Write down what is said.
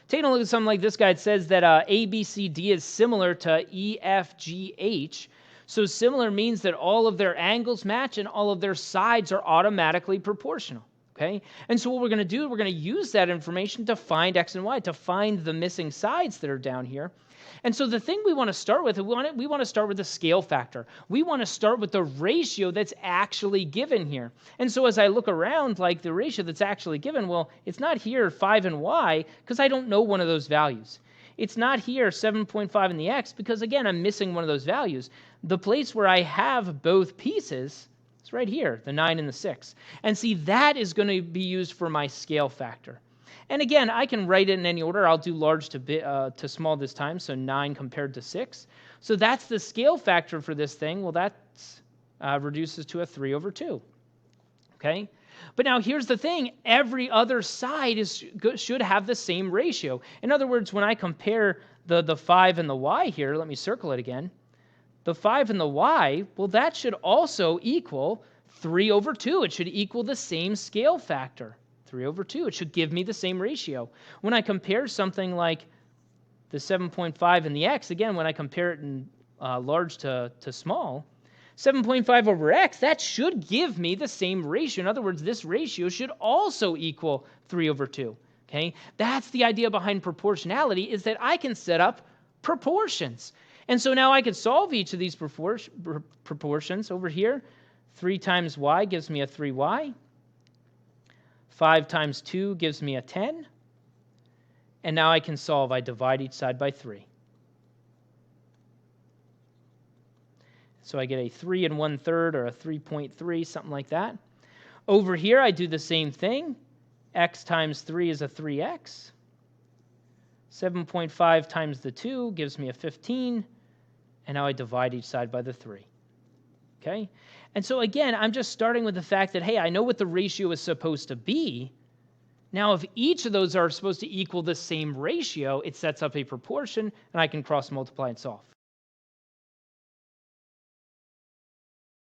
taking a look at something like this guy, it says that ABCD is similar to EFGH. So similar means that all of their angles match and all of their sides are automatically proportional. Okay? And so what we're going to do, we're going to use that information to find X and Y, to find the missing sides that are down here. And so the thing we want to start with, we want to start with the scale factor. We want to start with the ratio that's actually given here. And so as I look around, like the ratio that's actually given, well, it's not here 5 and y, because I don't know one of those values. It's not here 7.5 in the x, because again, I'm missing one of those values. The place where I have both pieces is right here, the 9 and the 6. And see, that is going to be used for my scale factor. And again, I can write it in any order. I'll do large to small this time, so 9 compared to 6. So that's the scale factor for this thing. Well, that reduces to a 3 over 2. Okay? But now here's the thing. Every other side should have the same ratio. In other words, when I compare the 5 and the y here, let me circle it again. The 5 and the y, well, that should also equal 3 over 2. It should equal the same scale factor. 3 over 2. It should give me the same ratio. When I compare something like the 7.5 and the x, again, when I compare it in large to small, 7.5 over x, that should give me the same ratio. In other words, this ratio should also equal 3 over 2. Okay? That's the idea behind proportionality, is that I can set up proportions. And so now I could solve each of these proportions over here. 3 times y gives me a 3y. 5 times 2 gives me a 10. And now I can solve. I divide each side by 3. So I get a 3 1/3 or a 3.3, something like that. Over here, I do the same thing. X times 3 is a 3x. 7.5 times the 2 gives me a 15. And now I divide each side by the 3. Okay? And so again, I'm just starting with the fact that, hey, I know what the ratio is supposed to be. Now, if each of those are supposed to equal the same ratio, it sets up a proportion, and I can cross multiply and solve.